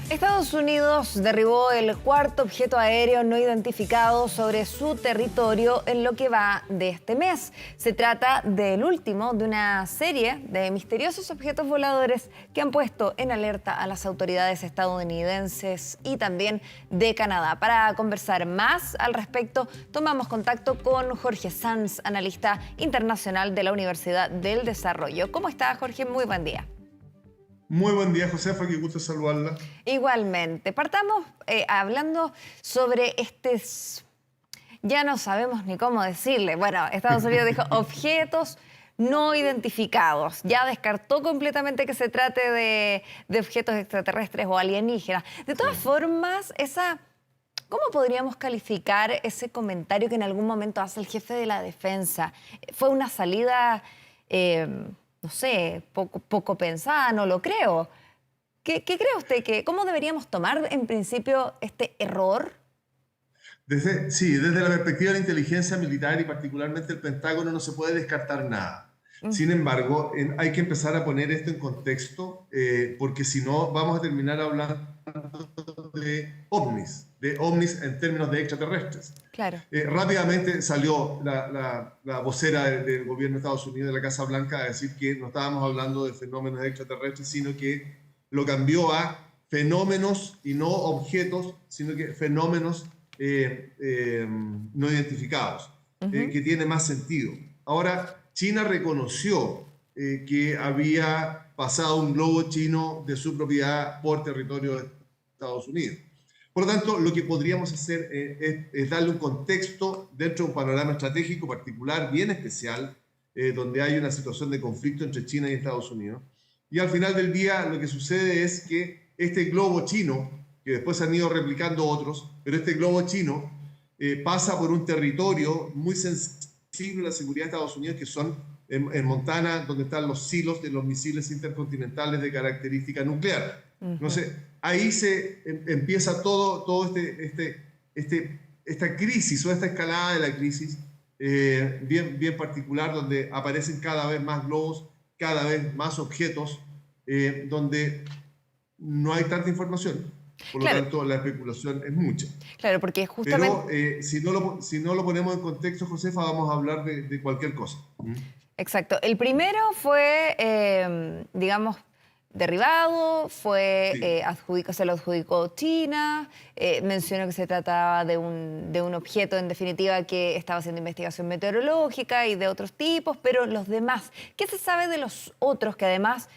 Estados Unidos derribó el cuarto objeto aéreo no identificado sobre su territorio en lo que va de este mes. Se trata del último de una serie de misteriosos objetos voladores que han puesto en alerta a las autoridades estadounidenses y también de Canadá. Para conversar más al respecto, tomamos contacto con Jorge Sanz, analista internacional de la Universidad del Desarrollo. ¿Cómo está, Jorge? Muy buen día. Muy buen día, Josefa, qué gusto saludarla. Igualmente. Partamos hablando sobre ya no sabemos ni cómo decirle. Bueno, Estados Unidos dijo objetos no identificados. Ya descartó completamente que se trate de objetos extraterrestres o alienígenas. De todas formas, ¿cómo podríamos calificar ese comentario que en algún momento hace el jefe de la defensa? ¿Fue una salida, no sé, poco pensada? No lo creo. ¿Qué cree usted? ¿Cómo deberíamos tomar en principio este error? Desde la perspectiva de la inteligencia militar y particularmente el Pentágono no se puede descartar nada. Sin embargo, hay que empezar a poner esto en contexto porque si no vamos a terminar hablando de ovnis en términos de extraterrestres. Claro. Rápidamente salió la vocera del gobierno de Estados Unidos, de la Casa Blanca, a decir que no estábamos hablando de fenómenos extraterrestres, sino que lo cambió a fenómenos y no objetos, sino que fenómenos no identificados, que tiene más sentido. Ahora, China reconoció que había pasado un globo chino de su propiedad por territorio de Estados Unidos. Por lo tanto, lo que podríamos hacer es darle un contexto dentro de un panorama estratégico particular, bien especial, donde hay una situación de conflicto entre China y Estados Unidos. Y al final del día lo que sucede es que este globo chino, que después han ido replicando otros, pero este globo chino pasa por un territorio muy sensible a la seguridad de Estados Unidos, que son en Montana, donde están los silos de los misiles intercontinentales de característica nuclear. Entonces, ahí se empieza todo esta crisis o esta escalada de la crisis bien particular, donde aparecen cada vez más globos, cada vez más objetos, donde no hay tanta información. Por lo tanto, la especulación es mucha. Claro, porque justamente... Pero si no lo ponemos en contexto, Josefa, vamos a hablar de cualquier cosa. Exacto. El primero fue, digamos, derribado, se lo adjudicó China, mencionó que se trataba de un objeto, en definitiva, que estaba haciendo investigación meteorológica y de otros tipos, pero los demás, ¿qué se sabe de los otros que además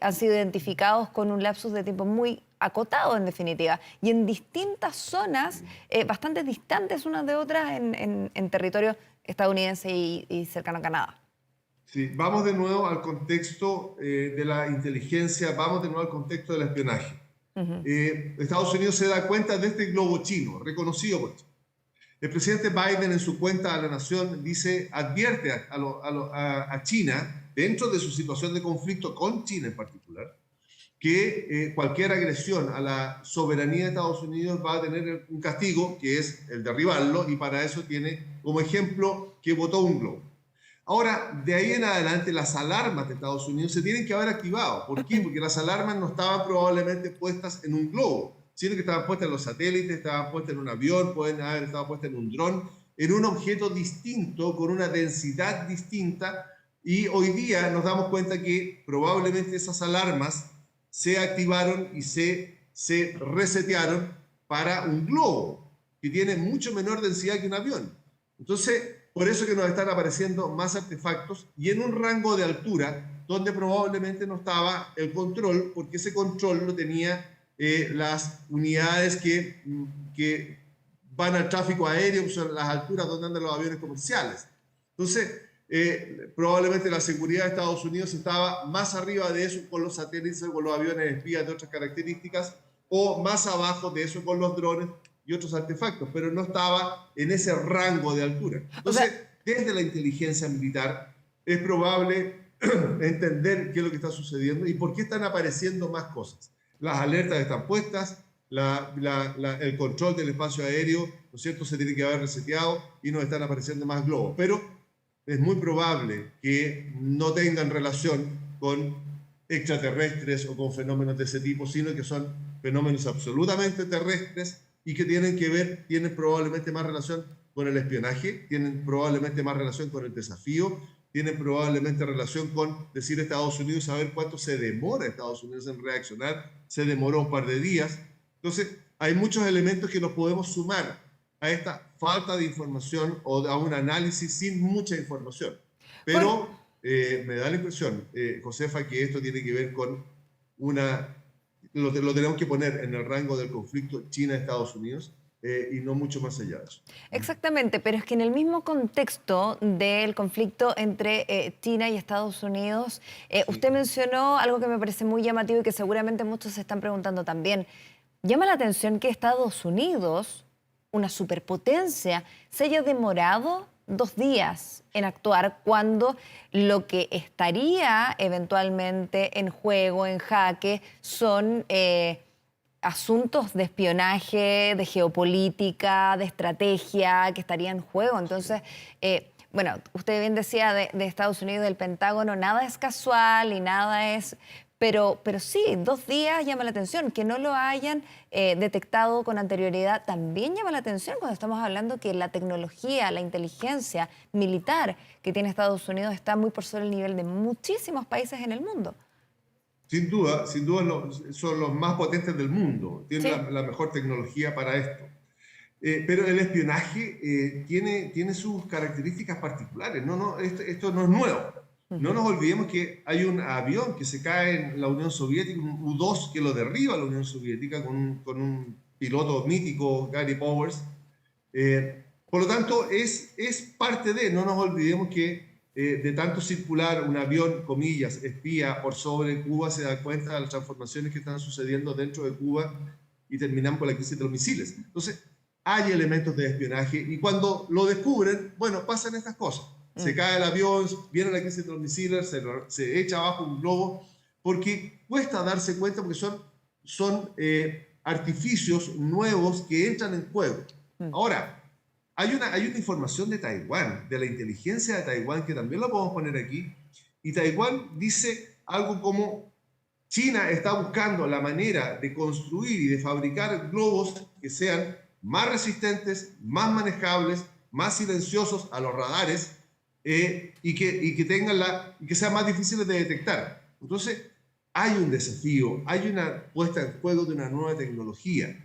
han sido identificados con un lapsus de tiempo muy acotado, en definitiva, y en distintas zonas bastante distantes unas de otras en territorio estadounidense y cercano a Canadá? Sí, vamos de nuevo al contexto de la inteligencia, vamos de nuevo al contexto del espionaje. Estados Unidos se da cuenta de este globo chino, reconocido por China. El presidente Biden en su cuenta a la nación advierte a China, dentro de su situación de conflicto con China en particular, que cualquier agresión a la soberanía de Estados Unidos va a tener un castigo, que es el derribarlo, y para eso tiene como ejemplo que botó un globo. Ahora, de ahí en adelante, las alarmas de Estados Unidos se tienen que haber activado. ¿Por qué? Porque las alarmas no estaban probablemente puestas en un globo, sino que estaban puestas en los satélites, estaban puestas en un avión, pueden haber estado puestas en un dron, en un objeto distinto, con una densidad distinta, y hoy día nos damos cuenta que probablemente esas alarmas se activaron y se resetearon para un globo, que tiene mucho menor densidad que un avión. Entonces, por eso que nos están apareciendo más artefactos y en un rango de altura donde probablemente no estaba el control, porque ese control lo tenía las unidades que van al tráfico aéreo, que son las alturas donde andan los aviones comerciales. Entonces, probablemente la seguridad de Estados Unidos estaba más arriba de eso con los satélites, con los aviones espías de otras características, o más abajo de eso con los drones y otros artefactos, pero no estaba en ese rango de altura. Entonces, desde la inteligencia militar es probable entender qué es lo que está sucediendo y por qué están apareciendo más cosas. Las alertas están puestas, el control del espacio aéreo, ¿no es cierto?, se tiene que haber reseteado y nos están apareciendo más globos. Pero es muy probable que no tengan relación con extraterrestres o con fenómenos de ese tipo, sino que son fenómenos absolutamente terrestres y que tienen probablemente más relación con el espionaje, tienen probablemente más relación con el desafío, tienen probablemente relación con decir a Estados Unidos, a ver cuánto se demora Estados Unidos en reaccionar, se demoró un par de días. Entonces, hay muchos elementos que nos podemos sumar a esta falta de información o a un análisis sin mucha información. Por, Pero me da la impresión, Josefa, que esto tiene que ver con lo tenemos que poner en el rango del conflicto China-Estados Unidos y no mucho más allá de eso. exactamente, pero es que en el mismo contexto del conflicto entre China y Estados Unidos, Sí. usted mencionó algo que me parece muy llamativo y que seguramente muchos se están preguntando también. Llama la atención que Estados Unidos, una superpotencia, se haya demorado 2 días en actuar cuando lo que estaría eventualmente en juego, en jaque, son asuntos de espionaje, de geopolítica, de estrategia que estarían en juego. Entonces, bueno, usted bien decía de Estados Unidos, del Pentágono, nada es casual y nada es... Pero sí, 2 días llama la atención. Que no lo hayan detectado con anterioridad también llama la atención cuando estamos hablando que la tecnología, la inteligencia militar que tiene Estados Unidos está muy por sobre el nivel de muchísimos países en el mundo. Sin duda son los más potentes del mundo, tienen Sí. la mejor tecnología para esto. Pero el espionaje tiene sus características particulares. Esto no es nuevo. No nos olvidemos que hay un avión que se cae en la Unión Soviética, un U-2 que lo derriba la Unión Soviética con un piloto mítico, Gary Powers. Por lo tanto, es parte de, no nos olvidemos que de tanto circular un avión, comillas, espía por sobre Cuba, se da cuenta de las transformaciones que están sucediendo dentro de Cuba y terminamos con la crisis de los misiles. Entonces, hay elementos de espionaje y cuando lo descubren, bueno, pasan estas cosas. Se cae el avión, viene la crisis de los misiles, se echa abajo un globo, porque cuesta darse cuenta porque son artificios nuevos que entran en juego. Ahora, hay una información de Taiwán, de la inteligencia de Taiwán, que también la podemos poner aquí, y Taiwán dice algo como China está buscando la manera de construir y de fabricar globos que sean más resistentes, más manejables, más silenciosos a los radares y que sean más difíciles de detectar. Entonces, hay un desafío, hay una puesta en juego de una nueva tecnología.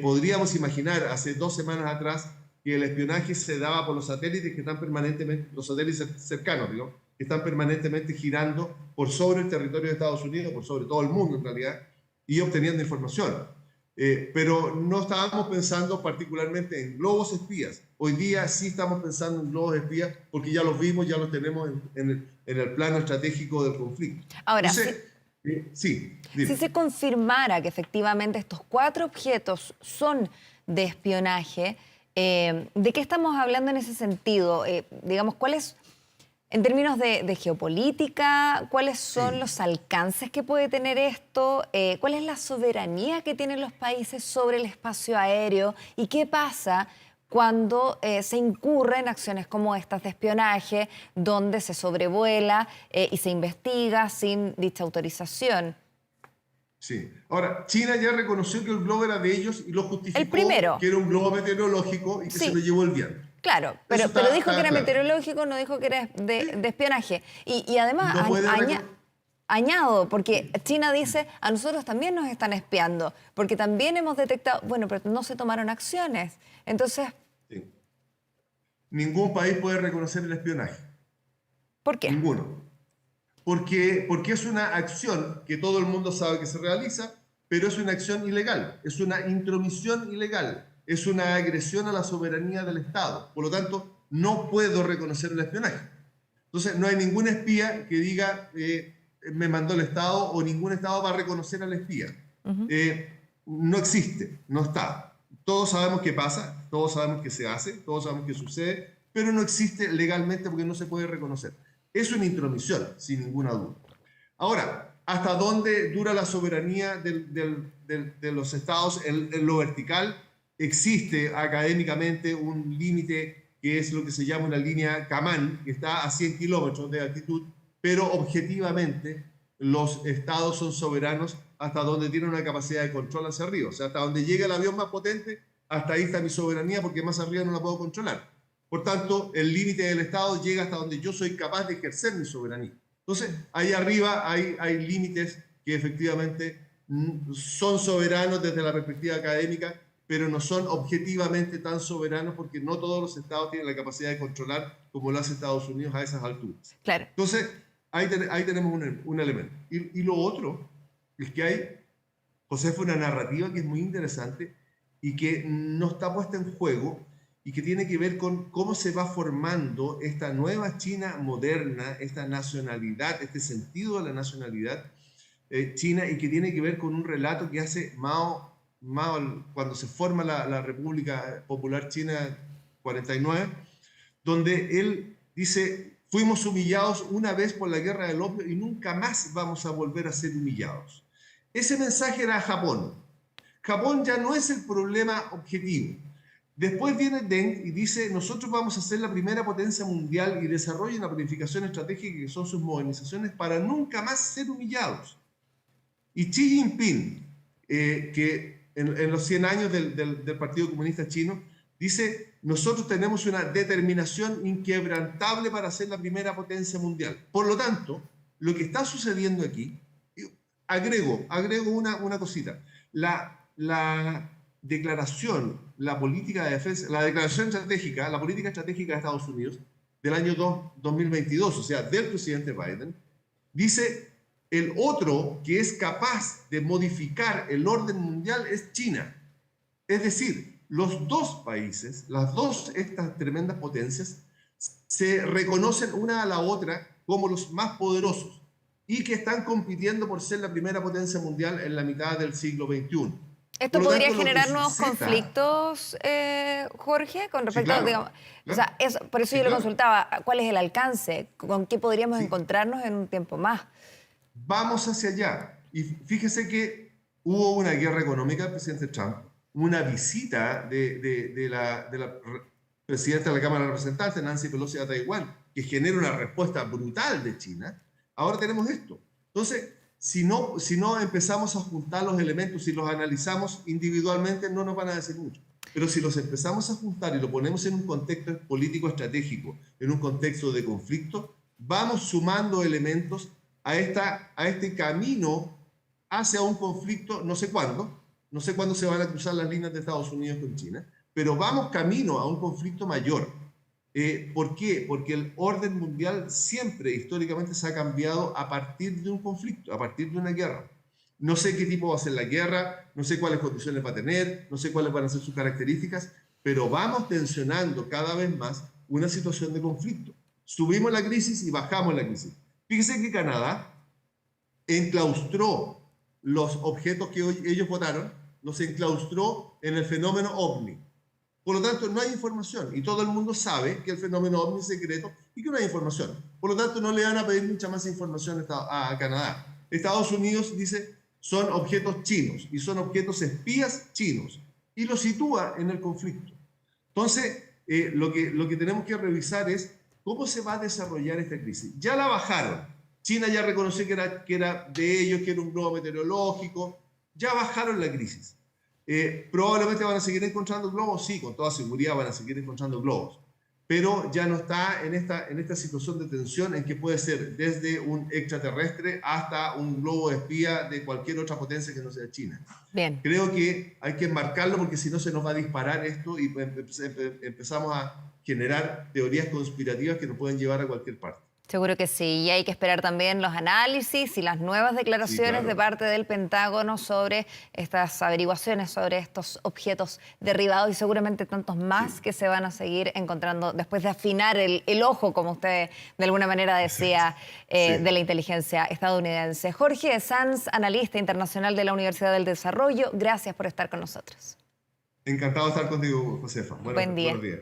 Podríamos imaginar hace 2 semanas atrás que el espionaje se daba por los satélites que están permanentemente, los satélites cercanos, digo, que están permanentemente girando por sobre el territorio de Estados Unidos, por sobre todo el mundo en realidad, y obteniendo información. Pero no estábamos pensando particularmente en globos espías. Hoy día sí estamos pensando en globos espías porque ya los vimos, ya los tenemos en el plano estratégico del conflicto. Ahora, Entonces, sí, si dime. se confirmara que efectivamente estos 4 objetos son de espionaje, ¿de qué estamos hablando en ese sentido? Digamos, ¿cuáles, en términos de geopolítica, cuáles son Sí. los alcances que puede tener esto? ¿Cuál es la soberanía que tienen los países sobre el espacio aéreo? ¿Y qué pasa cuando se incurre en acciones como estas de espionaje, donde se sobrevuela y se investiga sin dicha autorización? Sí. Ahora, China ya reconoció que el globo era de ellos y lo El justificó primero, que era un globo meteorológico y que se lo sí. llevó el viento. Claro, Eso pero dijo que está era claro. meteorológico, no dijo que era de espionaje. Y además, No puede reconocer. añado, porque China dice, a nosotros también nos están espiando, porque también hemos detectado, bueno, pero no se tomaron acciones. Entonces, Ningún país puede reconocer el espionaje. ¿por qué? Ninguno. Porque es una acción que todo el mundo sabe que se realiza, pero es una acción ilegal, es una intromisión ilegal, es una agresión a la soberanía del Estado. Por lo tanto, no puedo reconocer el espionaje. Entonces, no hay ningún espía que diga me mandó el Estado o ningún Estado va a reconocer al espía. No existe, no está. Todos sabemos qué pasa, todos sabemos qué se hace, todos sabemos qué sucede, pero no existe legalmente porque no se puede reconocer. Es una intromisión, sin ninguna duda. Ahora, ¿hasta dónde dura la soberanía de los estados en lo vertical? Existe académicamente un límite que es lo que se llama una línea Kamaní, que está a 100 kilómetros de altitud, pero objetivamente los estados son soberanos hasta donde tiene una capacidad de control hacia arriba. O sea, hasta donde llega el avión más potente, hasta ahí está mi soberanía, porque más arriba no la puedo controlar. Por tanto, el límite del Estado llega hasta donde yo soy capaz de ejercer mi soberanía. Entonces, ahí arriba hay límites que efectivamente son soberanos desde la perspectiva académica, pero no son objetivamente tan soberanos porque no todos los estados tienen la capacidad de controlar como lo hace Estados Unidos a esas alturas. Claro. Entonces, ahí tenemos un elemento. Y lo otro es que hay, Josefa, una narrativa que es muy interesante y que no está puesta en juego y que tiene que ver con cómo se va formando esta nueva China moderna, esta nacionalidad, este sentido de la nacionalidad china, y que tiene que ver con un relato que hace Mao cuando se forma la República Popular China 49, donde él dice: fuimos humillados una vez por la guerra del opio y nunca más vamos a volver a ser humillados. Ese mensaje era a Japón. Japón ya no es el problema objetivo. Después viene Deng y dice: nosotros vamos a ser la primera potencia mundial y desarrolla una planificación estratégica que son sus modernizaciones para nunca más ser humillados. Y Xi Jinping, que en los 100 años del Partido Comunista Chino, dice: nosotros tenemos una determinación inquebrantable para ser la primera potencia mundial. Por lo tanto, lo que está sucediendo aquí, agrego una cosita, la declaración, la política de defensa, la declaración estratégica, la política estratégica de Estados Unidos del año 2022, o sea, del presidente Biden, dice: el otro que es capaz de modificar el orden mundial es China. Es decir, los dos países, estas tremendas potencias, se reconocen una a la otra como los más poderosos y que están compitiendo por ser la primera potencia mundial en la mitad del siglo XXI. ¿Esto podría generar nuevos conflictos, Jorge, con respecto, sí, claro, digamos, claro. o sea, por eso yo le consultaba, ¿cuál es el alcance? ¿Con qué podríamos encontrarnos en un tiempo más? Vamos hacia allá. Y fíjese que hubo una guerra económica del presidente Trump, una visita de la presidenta de la Cámara de Representantes, Nancy Pelosi, a Taiwán, que genera una respuesta brutal de China. Ahora tenemos esto. Entonces, si no empezamos a juntar los elementos y los analizamos individualmente, no nos van a decir mucho. Pero si los empezamos a juntar y lo ponemos en un contexto político estratégico, en un contexto de conflicto, vamos sumando elementos a este camino hacia un conflicto, no sé cuándo se van a cruzar las líneas de Estados Unidos con China, pero vamos camino a un conflicto mayor. ¿Por qué? Porque el orden mundial siempre, históricamente, se ha cambiado a partir de un conflicto, a partir de una guerra. No sé qué tipo va a ser la guerra, no sé cuáles condiciones va a tener, no sé cuáles van a ser sus características, pero vamos tensionando cada vez más una situación de conflicto. Subimos la crisis y bajamos la crisis. Fíjese que Canadá enclaustró los objetos que hoy ellos votaron, los enclaustró en el fenómeno OVNI. Por lo tanto, no hay información y todo el mundo sabe que el fenómeno OVNI es secreto y que no hay información. Por lo tanto, no le van a pedir mucha más información a Canadá. Estados Unidos dice: son objetos chinos y son objetos espías chinos y lo sitúa en el conflicto. Entonces, lo que tenemos que revisar es cómo se va a desarrollar esta crisis. Ya la bajaron. China ya reconoció que era de ellos, que era un globo meteorológico. Ya bajaron la crisis. Probablemente van a seguir encontrando globos, sí, con toda seguridad van a seguir encontrando globos, pero ya no está en esta situación de tensión en que puede ser desde un extraterrestre hasta un globo espía de cualquier otra potencia que no sea China. Bien. Creo que hay que enmarcarlo porque si no se nos va a disparar esto y empezamos a generar teorías conspirativas que nos pueden llevar a cualquier parte. Seguro que sí, y hay que esperar también los análisis y las nuevas declaraciones de parte del Pentágono sobre estas averiguaciones, sobre estos objetos derribados y seguramente tantos más que se van a seguir encontrando después de afinar el ojo, como usted de alguna manera decía, de la inteligencia estadounidense. Jorge Sanz, analista internacional de la Universidad del Desarrollo, gracias por estar con nosotros. Encantado de estar contigo, Josefa. Buen día. Buenos días.